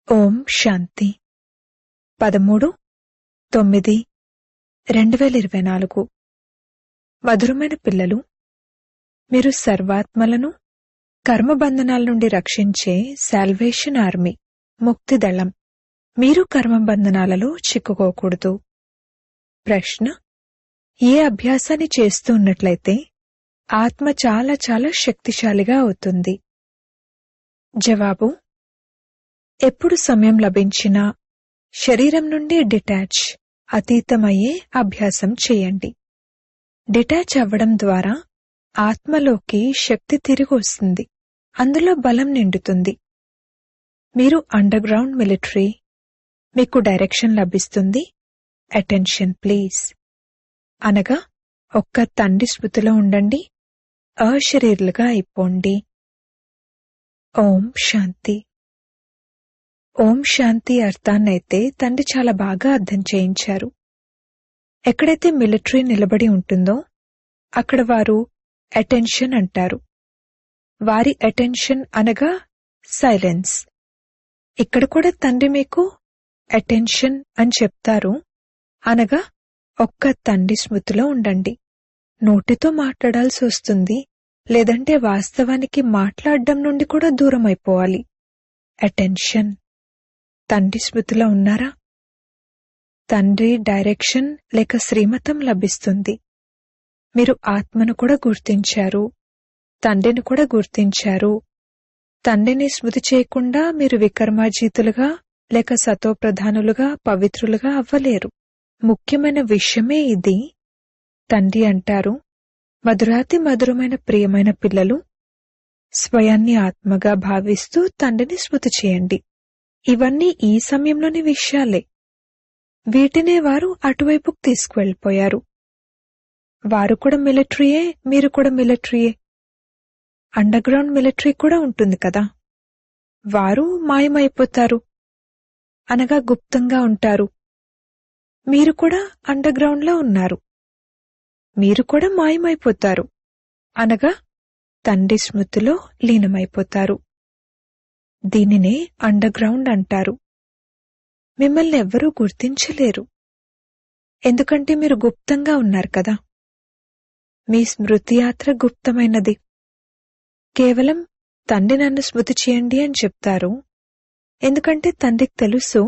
ఓం శాంతి 13/9/2024 మధురమైన పిల్లలు, మీరు సర్వాత్మలను కర్మబంధనాల నుండి రక్షించే సాల్వేషన్ ఆర్మీ, ముక్తిదళం. మీరు కర్మబంధనాలలో చిక్కుకోకూడదు. ప్రశ్న: ఏ అభ్యాసాన్ని చేస్తూ ఉన్నట్లయితే ఆత్మ చాలా చాలా శక్తిశాలిగా అవుతుంది? జవాబు: ఎప్పుడు సమయం లభించినా శరీరం నుండి డిటాచ్, అతీతమయ్యే అభ్యాసం చేయండి. డిటాచ్ అవ్వడం ద్వారా ఆత్మలోకి శక్తి తిరిగి వస్తుంది, అందులో బలం నిండుతుంది. మీరు అండర్ గ్రౌండ్ మిలిటరీ, మీకు డైరెక్షన్ లభిస్తుంది. అటెన్షన్ ప్లీజ్ అనగా ఒక్క తండ్రి స్మృతిలో ఉండండి, అశరీరులుగా అయిపోండి. ఓం శాంతి. ఓం శాంతి అర్థాన్నైతే తండ్రి చాలా బాగా అర్థం చేయించారు. ఎక్కడైతే మిలిటరీ నిలబడి ఉంటుందో అక్కడ వారు అటెన్షన్ అంటారు. వారి అటెన్షన్ అనగా సైలెన్స్. ఇక్కడ కూడా తండ్రి మీకు అటెన్షన్ అని చెప్తారు, అనగా ఒక్క తండ్రి స్మృతిలో ఉండండి. నోటితో మాట్లాడాల్సి వస్తుంది, లేదంటే వాస్తవానికి మాట్లాడడం నుండి కూడా దూరం అయిపోవాలి. అటెన్షన్. తండ్రి స్మృతిలో ఉన్నారా? తండ్రి డైరెక్షన్ లేక శ్రీమతం లభిస్తుంది. మీరు ఆత్మను కూడా గుర్తించారు, తండ్రిని కూడా గుర్తించారు. తండ్రిని స్మృతి చేయకుండా మీరు వికర్మాజీతులుగా లేక సతోప్రధానులుగా పవిత్రులుగా అవ్వలేరు. ముఖ్యమైన విషయమే ఇది. తండ్రి అంటారు, మధురాతి మధురమైన ప్రియమైన పిల్లలు, స్వయాన్ని ఆత్మగా భావిస్తూ తండ్రిని స్మృతి చేయండి. ఇవన్నీ ఈ సమయంలోని విషయాలే. వీటినే వారు అటువైపుకు తీసుకువెళ్ళిపోయారు. వారు కూడా మిలిటరీయే, మీరు కూడా మిలిటరీయే. అండర్ గ్రౌండ్ మిలిటరీ కూడా ఉంటుంది కదా. వారు మాయమైపోతారు, అనగా గుప్తంగా ఉంటారు. మీరు కూడా అండర్ గ్రౌండ్ లో ఉన్నారు. మీరు కూడా మాయమైపోతారు, అనగా తండ్రి స్మృతిలో లీనమైపోతారు. దీనినే అండర్ గ్రౌండ్ అంటారు. మిమ్మల్ని ఎవ్వరూ గుర్తించలేరు, ఎందుకంటే మీరు గుప్తంగా ఉన్నారు కదా. మీ స్మృతి యాత్ర గుప్తమైనది. కేవలం తండ్రి నన్ను స్మృతి చేయండి అని చెప్తారు, ఎందుకంటే తండ్రికి తెలుసు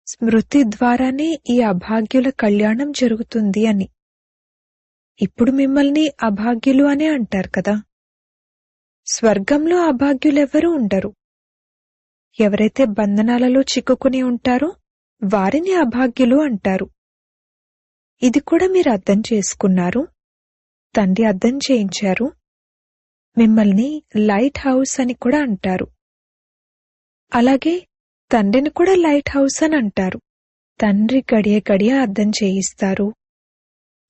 స్మృతి ద్వారానే ఈ అభాగ్యుల కళ్యాణం జరుగుతుంది అని. ఇప్పుడు మిమ్మల్ని అభాగ్యులు అనే అంటారు కదా. స్వర్గంలో అభాగ్యులెవ్వరూ ఉండరు. ఎవరైతే బంధనాలలో చిక్కుకుని ఉంటారో వారిని అభాగ్యులు అంటారు. ఇది కూడా మీరు అర్థం చేసుకున్నారు, తండ్రి అర్థం చేయించారు. మిమ్మల్ని లైట్ హౌస్ అని కూడా అంటారు. అలాగే తండ్రిని కూడా లైట్ హౌస్ అని అంటారు. తండ్రి గడియ గడియ అర్థం చేయిస్తారు.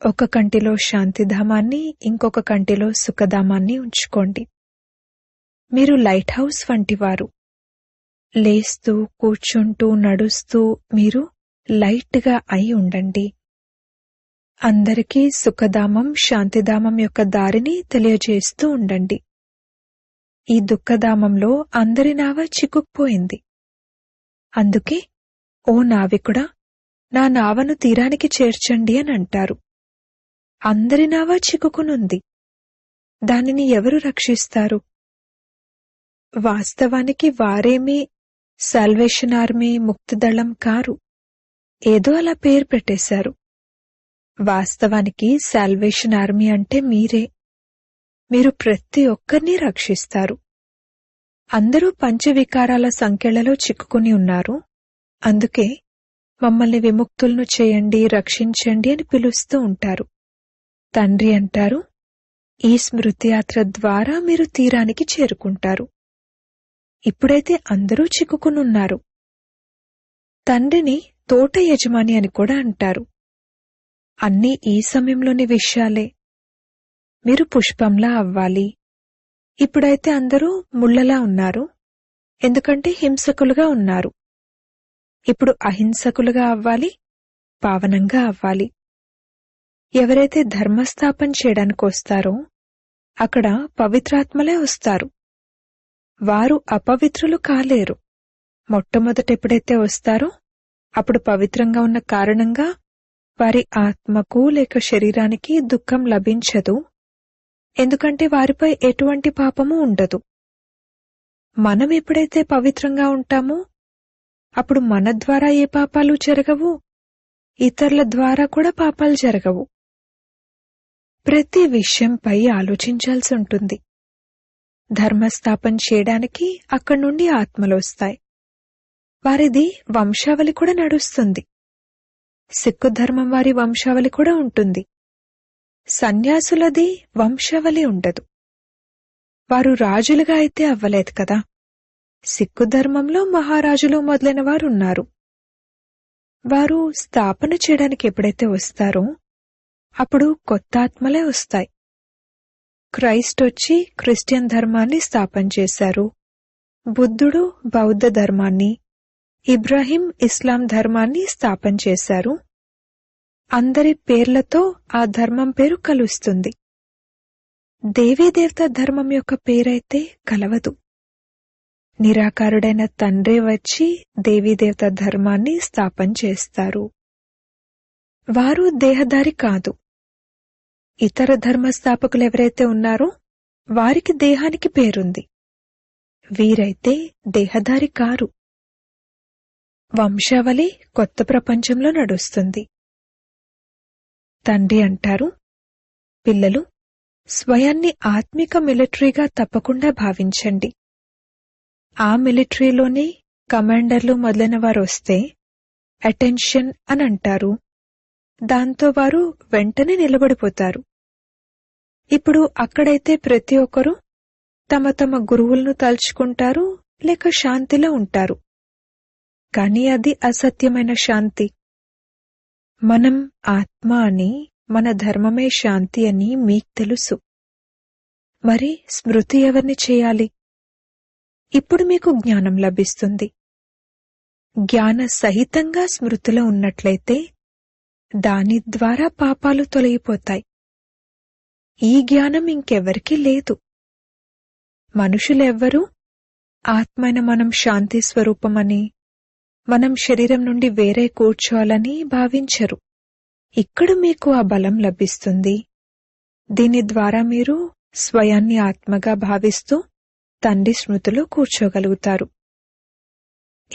ఒక కంటిలో శాంతిధామాన్ని, ఇంకొక కంటిలో సుఖధామాన్ని ఉంచుకోండి. మీరు లైట్ హౌస్ వంటివారు. లేస్తూ కూర్చుంటూ నడుస్తూ మీరు లైట్గా అయి ఉండండి. అందరికీ సుఖధామం, శాంతిధామం యొక్క దారిని తెలియజేస్తూ ఉండండి. ఈ దుఃఖధామంలో అందరి నావ చిక్కుకుపోయింది. అందుకే ఓ నావికుడా, నా నావను తీరానికి చేర్చండి అని అంటారు. అందరి నావ చిక్కుకునుంది, దానిని ఎవరు రక్షిస్తారు? వాస్తవానికి వారేమీ సాల్వేషన్ ఆర్మీ, ముక్తిదళం కారు. ఏదో అలా పేరు పెట్టేశారు. వాస్తవానికి సాల్వేషన్ ఆర్మీ అంటే మీరే. మీరు ప్రతి ఒక్కరినీ రక్షిస్తారు. అందరూ పంచవికారాల సంకెళ్లలో చిక్కుకుని ఉన్నారు. అందుకే మమ్మల్ని విముక్తులను చేయండి, రక్షించండి అని పిలుస్తూ ఉంటారు. తండ్రి అంటారు, ఈ స్మృతి యాత్ర ద్వారా మీరు తీరానికి చేరుకుంటారు. ఇప్పుడైతే అందరూ చిక్కుకునున్నారు. తండ్రిని తోట యజమాని అని కూడా అంటారు. అన్నీ ఈ సమయంలోని విషయాలే. మీరు పుష్పంలా అవ్వాలి. ఇప్పుడైతే అందరూ ముళ్లలా ఉన్నారు, ఎందుకంటే హింసకులుగా ఉన్నారు. ఇప్పుడు అహింసకులుగా అవ్వాలి, పావనంగా అవ్వాలి. ఎవరైతే ధర్మస్థాపన చేయడానికి వస్తారో అక్కడ పవిత్రాత్మలే వస్తారు. వారు అపవిత్రులు కాలేరు, మొట్టమొదట ఎప్పుడైతే వస్తారో అప్పుడు పవిత్రంగా ఉన్న కారణంగా వారి ఆత్మకు లేక శరీరానికి దుఃఖం లభించదు, ఎందుకంటే వారిపై ఎటువంటి పాపము ఉండదు. మనం ఎప్పుడైతే పవిత్రంగా ఉంటామో అప్పుడు మన ద్వారా ఏ పాపాలు జరగవు, ఇతరుల ద్వారా కూడా పాపాలు జరగవు. ప్రతి విషయంపై ఆలోచించాల్సి ఉంటుంది. ధర్మస్థాపన చేయడానికి అక్కడి నుండి ఆత్మలొస్తాయి. వారిది వంశావళి కూడా నడుస్తుంది. సిక్కు ధర్మం వారి వంశావళి కూడా ఉంటుంది. సన్యాసులది వంశావళి ఉండదు. వారు రాజులుగా అయితే అవ్వలేదు కదా. సిక్కు ధర్మంలో మహారాజులు మొదలైన వారు ఉన్నారు. వారు స్థాపన చేయడానికి ఎప్పుడైతే వస్తారో అప్పుడు కొత్త ఆత్మలే వస్తాయి. క్రైస్ట్ వచ్చి క్రిస్టియన్ ధర్మాన్ని స్థాపన చేశారు. బుద్ధుడు బౌద్ధ ధర్మాన్ని, ఇబ్రాహీం ఇస్లాం ధర్మాన్ని స్థాపన చేశారు. అందరి పేర్లతో ఆ ధర్మం పేరు కలుస్తుంది. దేవీదేవత ధర్మం యొక్క పేరైతే కలవదు. నిరాకారుడైన తండ్రే వచ్చి దేవీదేవత ధర్మాన్ని స్థాపన చేస్తారు. వారు దేహధారి కాదు. ఇతర ధర్మస్థాపకులు ఎవరైతే ఉన్నారో వారికి దేహానికి పేరుంది. వీరైతే దేహధారి కారు. వంశావళి కొత్త ప్రపంచంలో నడుస్తుంది. తండ్రి అంటారు, పిల్లలు, స్వయాన్ని ఆత్మిక మిలిటరీగా తప్పకుండా భావించండి. ఆ మిలిటరీలోనే కమాండర్లు మొదలైన వారు వస్తే అటెన్షన్ అని అంటారు. దాంతో వారు వెంటనే నిలబడిపోతారు. ఇప్పుడు అక్కడైతే ప్రతి ఒక్కరూ తమ తమ గురువులను తలుచుకుంటారు, లేక శాంతిలో ఉంటారు. కాని అది అసత్యమైన శాంతి. మనం ఆత్మ అని, మన ధర్మమే శాంతి అని మీకు తెలుసు. మరి స్మృతి ఎవరిని చేయాలి? ఇప్పుడు మీకు జ్ఞానం లభిస్తుంది. జ్ఞాన సహితంగా స్మృతిలో ఉన్నట్లయితే దాని ద్వారా పాపాలు తొలగిపోతాయి. ఈ జ్ఞానం ఇంకెవరికీ లేదు. మనుషులెవ్వరూ ఆత్మైన మనం శాంతి స్వరూపమని, మనం శరీరం నుండి వేరే కూర్చోవాలని భావించరు. ఇక్కడ మీకు ఆ బలం లభిస్తుంది. దీని ద్వారా మీరు స్వయాన్ని ఆత్మగా భావిస్తూ తండ్రి స్మృతిలో కూర్చోగలుగుతారు.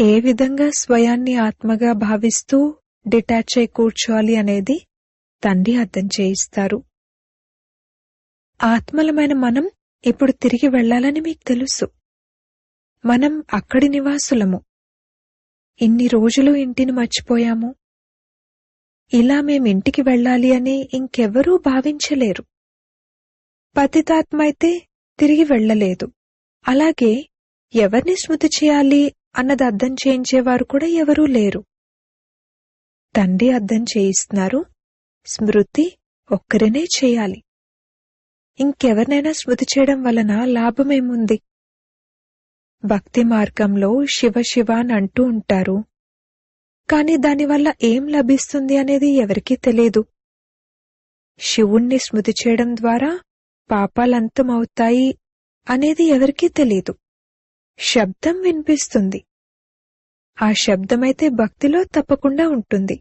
ఏ విధంగా స్వయాన్ని ఆత్మగా భావిస్తూ డిటాచ్ అయి కూర్చోవాలి అనేది తండ్రి అర్థం చేయిస్తారు. ఆత్మలమైన మనం ఇప్పుడు తిరిగి వెళ్లాలని మీకు తెలుసు. మనం అక్కడి నివాసులము. ఇన్ని రోజులు ఇంటిని మర్చిపోయాము. ఇలా మేమింటికి వెళ్లాలి అని ఇంకెవరూ భావించలేరు. పతితాత్మ అయితే తిరిగి వెళ్లలేదు. అలాగే ఎవరిని స్మృతి చేయాలి అన్నది అర్థం చేయించేవారు కూడా ఎవరూ లేరు. తండ్రి అర్థం చేయిస్తున్నారు, స్మృతి ఒక్కరినే చేయాలి. ఇంకెవరినైనా స్మృతి చేయడం వలన లాభమేముంది? భక్తి మార్గంలో శివ శివ అని అంటూ ఉంటారు. కాని దానివల్ల ఏం లభిస్తుంది అనేది ఎవరికీ తెలియదు. శివుణ్ణి స్మృతి చేయడం ద్వారా పాపాలంతమవుతాయి అనేది ఎవరికీ తెలీదు. శబ్దం వినిపిస్తుంది. ఆ శబ్దమైతే భక్తిలో తప్పకుండా ఉంటుంది.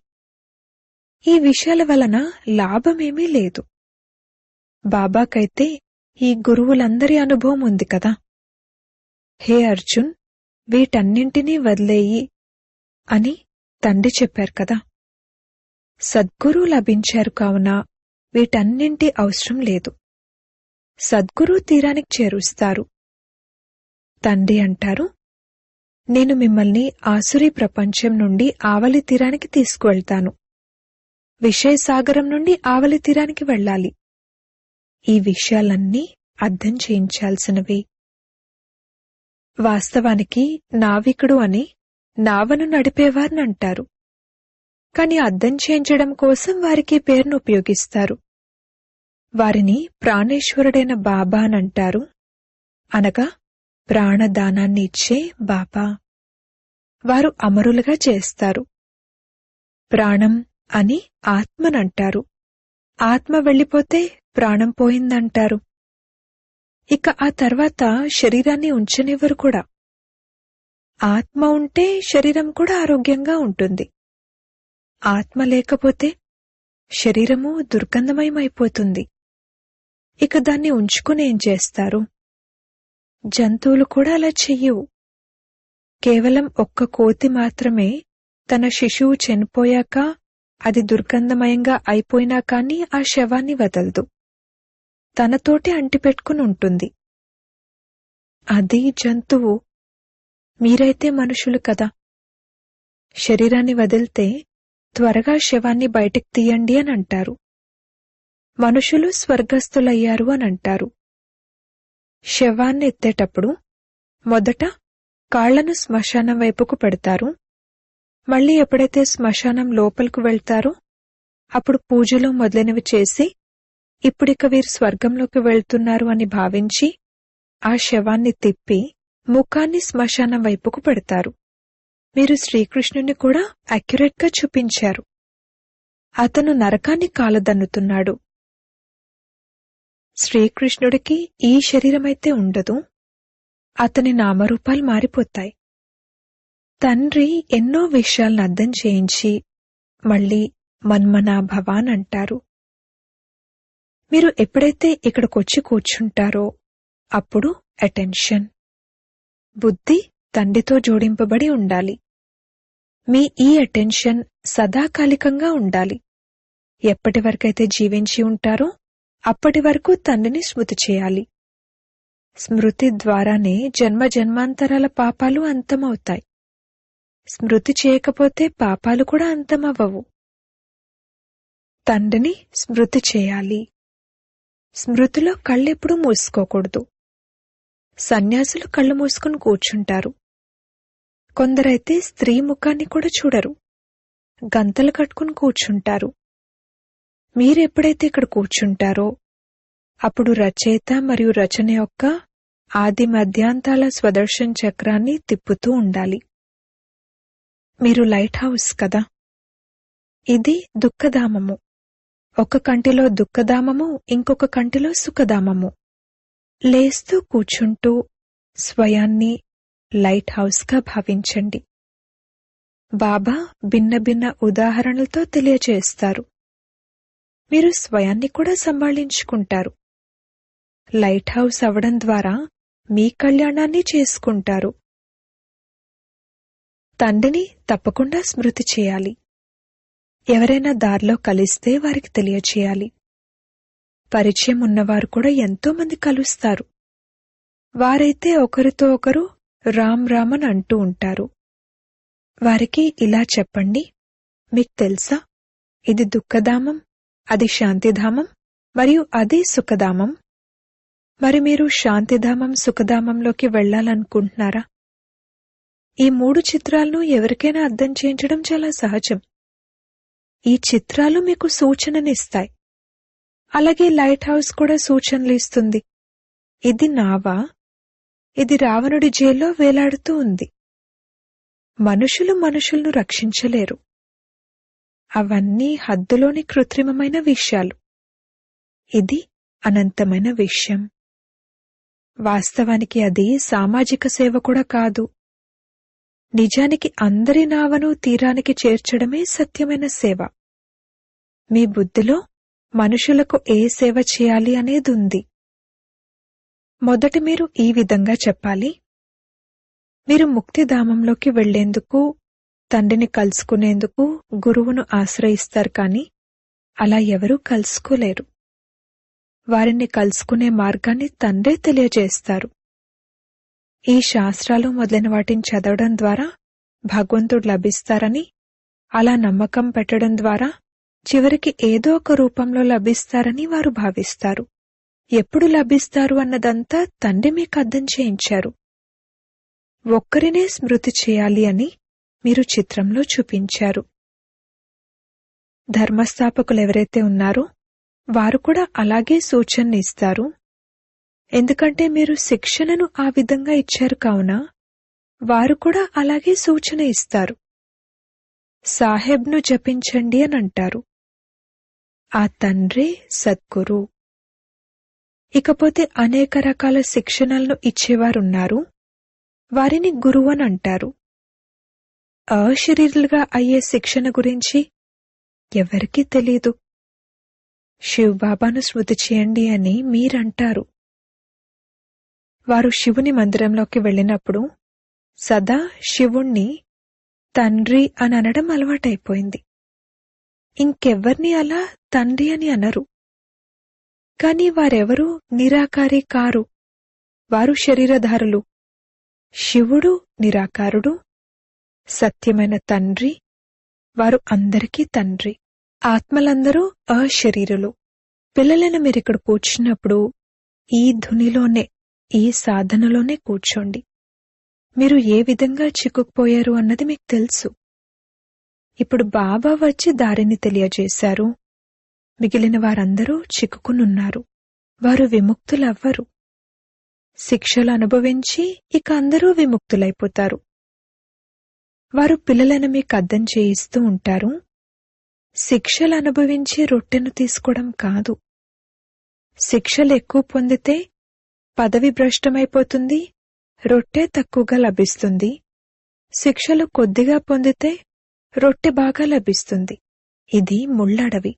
ఈ విషయాల వలన లాభమేమీ లేదు. బాబాకైతే ఈ గురువులందరి అనుభవం ఉంది కదా. హే అర్జున్, వీటన్నింటినీ వదిలేయి అని తండ్రి చెప్పారు కదా. సద్గురు లభించారు కావున వీటన్నింటి అవసరం లేదు. సద్గురు తీరానికి చేరుస్తారు. తండ్రి అంటారు, నేను మిమ్మల్ని ఆసురీ ప్రపంచం నుండి ఆవలి తీరానికి తీసుకువెళ్తాను. విషయసాగరం నుండి ఆవలి తీరానికి వెళ్ళాలి. ఈ విషయాలన్నీ అర్థం చేయించాల్సినవి. వాస్తవానికి నావికుడు అని నావను నడిపేవారినంటారు. కాని అర్థం చేయించడం కోసం వారికి పేరును ఉపయోగిస్తారు. వారిని ప్రాణేశ్వరుడైన బాబా అనంటారు. అనగా ప్రాణదానాన్ని ఇచ్చే బాబా. వారు అమరులుగా చేస్తారు. ప్రాణం అని ఆత్మనంటారు. ఆత్మ వెళ్ళిపోతే ప్రాణం పోయిందంటారు. ఇక ఆ తర్వాత శరీరాన్ని ఉంచనివ్వరు కూడా. ఆత్మ ఉంటే శరీరం కూడా ఆరోగ్యంగా ఉంటుంది. ఆత్మ లేకపోతే శరీరము దుర్గంధమయమైపోతుంది. ఇక దాన్ని ఉంచుకుని ఏం చేస్తారు? జంతువులు కూడా అలా చెయ్యవు. కేవలం ఒక్క కోతి మాత్రమే తన శిశువు చనిపోయాక అది దుర్గంధమయంగా అయిపోయినా కాని ఆ శవాన్ని వదలదు. తనతోటి అంటిపెట్టుకుని ఉంటుంది. అది జంతువు. మీరైతే మనుషులు కదా. శరీరాన్ని వదిలితే త్వరగా శవాన్ని బయటికి తీయండి అని అంటారు. మనుషులు స్వర్గస్థులయ్యారు అని అంటారు. శవాన్ని ఎత్తేటప్పుడు మొదట కాళ్లను శ్మశానం వైపుకు పెడతారు. మళ్లీ ఎప్పుడైతే శ్మశానం లోపలికి వెళ్తారో అప్పుడు పూజలు మొదలైనవి చేసి ఇప్పుడిక వీరు స్వర్గంలోకి వెళ్తున్నారు అని భావించి ఆ శవాన్ని తిప్పి ముఖాన్ని శ్మశానం వైపుకు పెడతారు. మీరు శ్రీకృష్ణుని కూడా అక్యురేట్ గా చూపించారు. అతను నరకాన్ని కాలదన్నుతున్నాడు. శ్రీకృష్ణుడికి ఈ శరీరమైతే ఉండదు. అతని నామరూపాలు మారిపోతాయి. తండ్రి ఎన్నో విషయాలను అర్థం చేయించి మళ్లీ మన్మనాభవాన్ అంటారు. మీరు ఎప్పుడైతే ఇక్కడికొచ్చి కూర్చుంటారో అప్పుడు అటెన్షన్, బుద్ధి తండ్రితో జోడింపబడి ఉండాలి. మీ ఈ అటెన్షన్ సదాకాలికంగా ఉండాలి. ఎప్పటి వరకైతే జీవించి ఉంటారో అప్పటి వరకు తండ్రిని స్మృతి చేయాలి. స్మృతి ద్వారానే జన్మ జన్మాంతరాల పాపాలు అంతమవుతాయి. స్మృతి చేయకపోతే పాపాలు కూడా అంతమవ్వవు. తండ్రిని స్మృతి చేయాలి. స్మృతిలో కళ్ళెప్పుడూ మూసుకోకూడదు. సన్యాసులు కళ్ళు మూసుకుని కూర్చుంటారు. కొందరైతే స్త్రీ ముఖాన్ని కూడా చూడరు. గంతలు కట్టుకుని కూర్చుంటారు. మీరెప్పుడైతే ఇక్కడ కూర్చుంటారో అప్పుడు రచయిత మరియు రచన యొక్క ఆది మధ్యాంతాల స్వదర్శన చక్రాన్ని తిప్పుతూ ఉండాలి. మీరు లైట్ హౌస్ కదా. ఇది దుఃఖధామము. ఒక కంటిలో దుఃఖధామము, ఇంకొక కంటిలో సుఖధామము. లేస్తూ కూర్చుంటూ స్వయాన్ని లైట్ హౌస్గా భావించండి. బాబా భిన్న భిన్న ఉదాహరణలతో తెలియజేస్తారు. మీరు స్వయాన్ని కూడా సంభాళించుకుంటారు. లైట్ హౌస్ అవడం ద్వారా మీ కళ్యాణాన్ని చేసుకుంటారు. తండ్రిని తప్పకుండా స్మృతి చేయాలి. ఎవరైనా దారిలో కలిస్తే వారికి తెలియచేయాలి. పరిచయం ఉన్నవారు కూడా ఎంతో మంది కలుస్తారు. వారైతే ఒకరితో ఒకరు రామ్ రామ్ అని అంటూ ఉంటారు. వారికి ఇలా చెప్పండి, మీకు తెలుసా, ఇది దుఃఖధామం, అది శాంతిధామం మరియు అది సుఖధామం. మరి మీరు శాంతిధామం సుఖధామంలోకి వెళ్లాలనుకుంటున్నారా? ఈ 3 చిత్రాలను ఎవరికైనా అర్థం చేయించడం చాలా సహజం. ఈ చిత్రాలు మీకు సూచననిస్తాయి. అలాగే లైట్ హౌస్ కూడా సూచనలు ఇస్తుంది. ఇది నావా, ఇది రావణుడి జైల్లో వేలాడుతూ ఉంది. మనుషులు మనుషులను రక్షించలేరు. అవన్నీ హద్దులోని కృత్రిమమైన విషయాలు. ఇది అనంతమైన విషయం. వాస్తవానికి అది సామాజిక సేవ కూడా కాదు. నిజానికి అందరి నావను తీరానికి చేర్చడమే సత్యమైన సేవ. మీ బుద్ధిలో మనుషులకు ఏ సేవ చేయాలి అనేది ఉంది. మొదట మీరు ఈ విధంగా చెప్పాలి, మీరు ముక్తిధామంలోకి వెళ్లేందుకు, తండ్రిని కలుసుకునేందుకు గురువును ఆశ్రయిస్తారు కాని అలా ఎవరూ కలుసుకోలేరు. వారిని కలుసుకునే మార్గాన్ని తండ్రే తెలియజేస్తారు. ఈ శాస్త్రాలు మొదలైన వాటిని చదవడం ద్వారా భగవంతుడు లభిస్తారని, అలా నమ్మకం పెట్టడం ద్వారా చివరికి ఏదో ఒక రూపంలో లభిస్తారని వారు భావిస్తారు. ఎప్పుడు లభిస్తారు అన్నదంతా తండ్రి మీకు అర్థం చేయించారు. ఒక్కరినే స్మృతి చేయాలి అని మీరు చిత్రంలో చూపించారు. ధర్మస్థాపకులెవరైతే ఉన్నారో వారు కూడా అలాగే సూచనలు ఇస్తారు. ఎందుకంటే మీరు శిక్షణను ఆ విధంగా ఇచ్చారు కావున వారు కూడా అలాగే సూచన ఇస్తారు. సాహెబ్ను జపించండి అని అంటారు. ఆ తండ్రే సద్గురు. ఇకపోతే అనేక రకాల శిక్షణలను ఇచ్చేవారున్నారు. వారిని గురువు అని అంటారు. అశరీరులుగా అయ్యే శిక్షణ గురించి ఎవరికీ తెలీదు. శివ్ బాబాను స్మృతి చేయండి అని మీరంటారు. వారు శివుని మందిరంలోకి వెళ్ళినప్పుడు సదా శివుణ్ణి తండ్రి అని అనడం అలవాటైపోయింది. ఇంకెవ్వర్ని అలా తండ్రి అని అనరు. కాని వారెవరూ నిరాకారి కారు. వారు శరీరధారులు. శివుడు నిరాకారుడు, సత్యమైన తండ్రి. వారు అందరికీ తండ్రి. ఆత్మలందరూ అశరీరులు. పిల్లలైన మీరిక్కడ కూర్చున్నప్పుడు ఈ ధునిలోనే, ఈ సాధనలోనే కూర్చోండి. మీరు ఏ విధంగా చిక్కుకుపోయారు అన్నది మీకు తెలుసు. ఇప్పుడు బాబా వచ్చి దారిని తెలియజేశారు. మిగిలిన వారందరూ చిక్కుకునున్నారు. వారు విముక్తులవ్వరు. శిక్షలు అనుభవించి ఇక అందరూ విముక్తులైపోతారు. వారు పిల్లలను మీకు అర్థం చేయిస్తూ ఉంటారు. శిక్షలు అనుభవించి రొట్టెను తీసుకోవడం కాదు. శిక్షలు ఎక్కువ పొందితే పదవి భ్రష్టమైపోతుంది, రొట్టె తక్కువగా లభిస్తుంది. శిక్షలు కొద్దిగా పొందితే రొట్టె బాగా లభిస్తుంది. ఇది ముళ్ళడవి.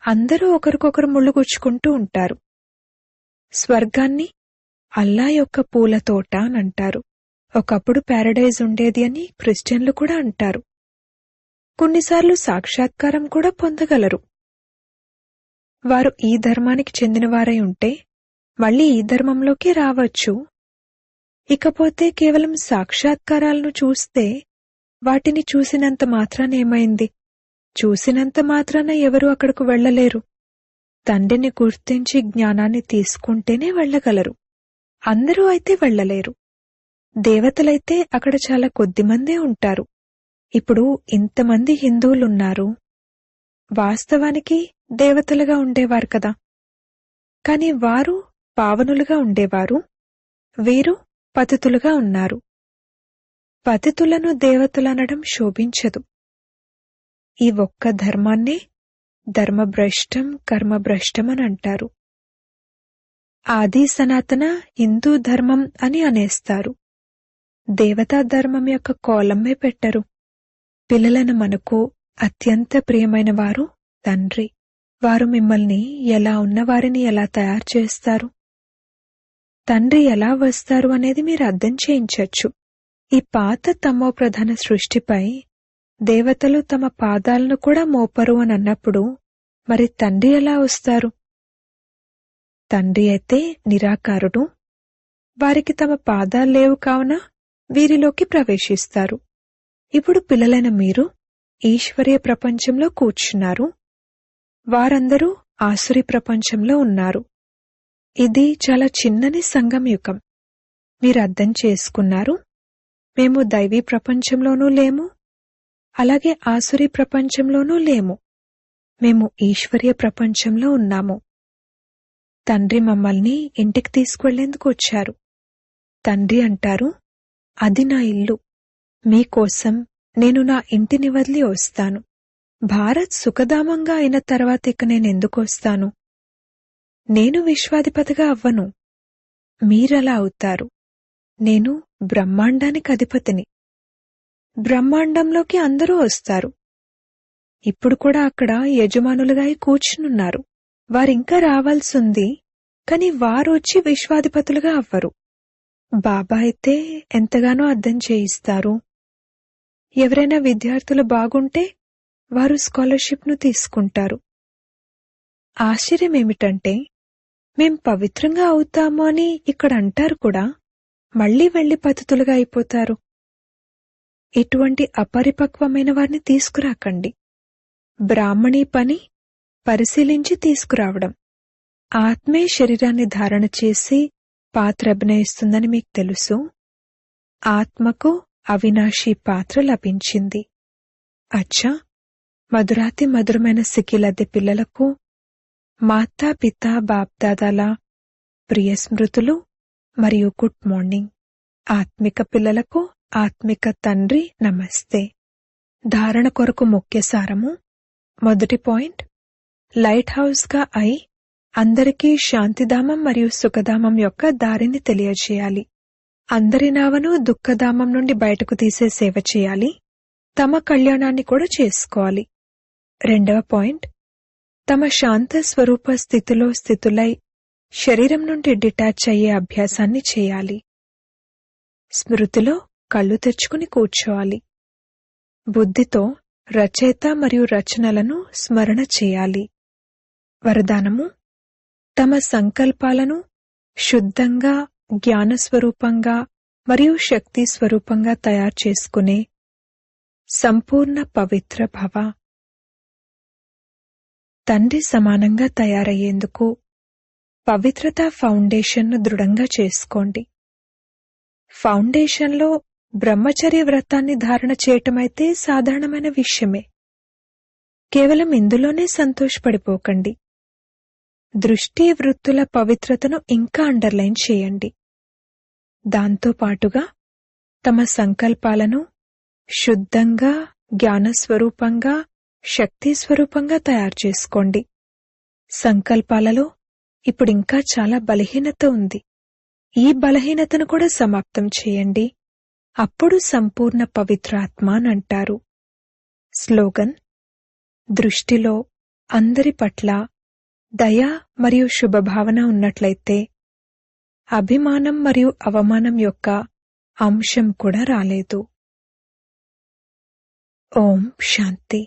అందరూ ఒకరికొకరు ముళ్ళు గుచ్చుకుంటూ ఉంటారు. స్వర్గాన్ని అల్లా యొక్క పూల తోట అనంటారు. ఒకప్పుడు ప్యారడైజ్ ఉండేది అని క్రిస్టియన్లు కూడా అంటారు. కొన్నిసార్లు సాక్షాత్కారం కూడా పొందగలరు. వారు ఈ ధర్మానికి చెందినవారై ఉంటే మళ్లీ ఈ ధర్మంలోకి రావచ్చు. ఇకపోతే కేవలం సాక్షాత్కారాలను చూస్తే వాటిని చూసినంత మాత్రాన ఏమైంది? చూసినంత మాత్రాన ఎవరూ అక్కడకు వెళ్లలేరు. తండ్రిని గుర్తించి జ్ఞానాన్ని తీసుకుంటేనే వెళ్లగలరు. అందరూ అయితే వెళ్లలేరు. దేవతలైతే అక్కడ చాలా కొద్దిమందే ఉంటారు. ఇప్పుడు ఇంతమంది హిందువులున్నారు. వాస్తవానికి దేవతలుగా ఉండేవారు కదా. కాని వారు పావనులుగా ఉండేవారు. వీరు పతితులుగా ఉన్నారు. పతితులను దేవతలనడం శోభించదు. ఈ ఒక్క ధర్మాన్నే ధర్మభ్రష్టం కర్మభ్రష్టం అని అంటారు. ఆది సనాతన హిందూ ధర్మం అని అనేస్తారు. దేవతా ధర్మం యొక్క కోలమ్మే పెట్టరు. పిల్లలను మనకు అత్యంత ప్రియమైన వారు తండ్రి. వారు మిమ్మల్ని ఎలా ఉన్నవారిని ఎలా తయారు చేస్తారు, తండ్రి ఎలా వస్తారు అనేది మీరు అర్థం చేయించొచ్చు. ఈ పాత తమో ప్రధాన సృష్టిపై దేవతలు తమ పాదాలను కూడా మోపరు అని అన్నప్పుడు మరి తండ్రి ఎలా వస్తారు? తండ్రి అయితే నిరాకారుడు. వారికి తమ పాదాలు లేవు కావున వీరిలోకి ప్రవేశిస్తారు. ఇప్పుడు పిల్లలైన మీరు ఈశ్వరీయ ప్రపంచంలో కూర్చున్నారు. వారందరూ ఆసురీ ప్రపంచంలో ఉన్నారు. ఇది చాలా చిన్నని సంగమయుగం. మీరు అర్థం చేసుకున్నారు. మేము దైవీ ప్రపంచంలోనూ లేము, అలాగే ఆసురీ ప్రపంచంలోనూ లేము. మేము ఈశ్వరీయ ప్రపంచంలో ఉన్నాము. తండ్రి మమ్మల్ని ఇంటికి తీసుకువెళ్లేందుకు వచ్చారు. తండ్రి అంటారు, అది నా ఇల్లు. మీకోసం నేను నా ఇంటిని వదిలి వస్తాను. భారత్ సుఖధామంగా అయిన తర్వాత ఇక నేనెందుకు వస్తాను? నేను విశ్వాధిపతిగా అవ్వను. మీరలా అవుతారు. నేను బ్రహ్మాండానికి అధిపతిని. బ్రహ్మాండంలోకి అందరూ వస్తారు. ఇప్పుడు కూడా అక్కడ యజమానులుగా కూర్చునున్నారు. వారింకా రావాల్సింది, కాని వారొచ్చి విశ్వాధిపతులుగా అవ్వరు. బాబా అయితే ఎంతగానో అర్థం చేయిస్తారు. ఎవరైనా విద్యార్థులు బాగుంటే వారు స్కాలర్షిప్ను తీసుకుంటారు. ఆశ్చర్యమేమిటంటే మేం పవిత్రంగా అవుతాము అని ఇక్కడ అంటారు కూడా, మళ్లీ వెళ్లి పతితులుగా అయిపోతారు. ఇటువంటి అపరిపక్వమైన వారిని తీసుకురాకండి. బ్రాహ్మణీ పని పరిశీలించి తీసుకురావడం. ఆత్మే శరీరాన్ని ధారణ చేసి పాత్ర అభినయిస్తుందని మీకు తెలుసు. ఆత్మకు అవినాశీ పాత్ర లభించింది. అచ్చా, మధురాతి మధురమైన సికిలద్దె పిల్లలకు మాతా పితా బాప్దాదాల ప్రియ స్మృతులు మరియు గుడ్ మార్నింగ్. ఆత్మిక పిల్లలకు ఆత్మిక తండ్రి నమస్తే. ధారణ కొరకు ముఖ్య సారము. మొదటి పాయింట్, లైట్ హౌస్గా అయి అందరికీ శాంతిధామం మరియు సుఖధామం యొక్క దారిని తెలియజేయాలి. అందరి నావను దుఃఖధామం నుండి బయటకు తీసే సేవ చేయాలి. తమ కళ్యాణాన్ని కూడా చేసుకోవాలి. 2వ పాయింట్, తమ శాంత స్వరూప స్థితిలో స్థితులై శరీరం నుండి డిటాచ్ అయ్యే అభ్యాసాన్ని చేయాలి. స్మృతిలో కళ్ళు తెచ్చుకుని కూర్చోవాలి. బుద్ధితో రచయిత మరియు రచనలను స్మరణ చేయాలి. వరదానము: తమ సంకల్పాలను శుద్ధంగా, జ్ఞానస్వరూపంగా మరియు శక్తి స్వరూపంగా తయారు చేసుకునే సంపూర్ణ పవిత్ర భవ. తండ్రి సమానంగా తయారయ్యేందుకు పవిత్రత ఫౌండేషన్ను దృఢంగా చేసుకోండి. ఫౌండేషన్లో బ్రహ్మచర్య వ్రతాన్ని ధారణ చేయటమైతే సాధారణమైన విషయమే. కేవలం ఇందులోనే సంతోషపడిపోకండి. దృష్టి వృత్తుల పవిత్రతను ఇంకా అండర్లైన్ చేయండి. దాంతో పాటుగా తమ సంకల్పాలను శుద్ధంగా, జ్ఞానస్వరూపంగా, శక్తి స్వరూపంగా తయారు చేసుకోండి. సంకల్పాలలో ఇప్పుడింకా చాలా బలహీనత ఉంది. ఈ బలహీనతను కూడా సమాప్తం చేయండి. అప్పుడు సంపూర్ణ పవిత్రాత్మ అని అంటారు. స్లోగన్: దృష్టిలో అందరి పట్ల దయ మరియు శుభభావన ఉన్నట్లయితే అభిమానం మరియు అవమానం యొక్క అంశం కూడా రాలేదు. ఓం శాంతి.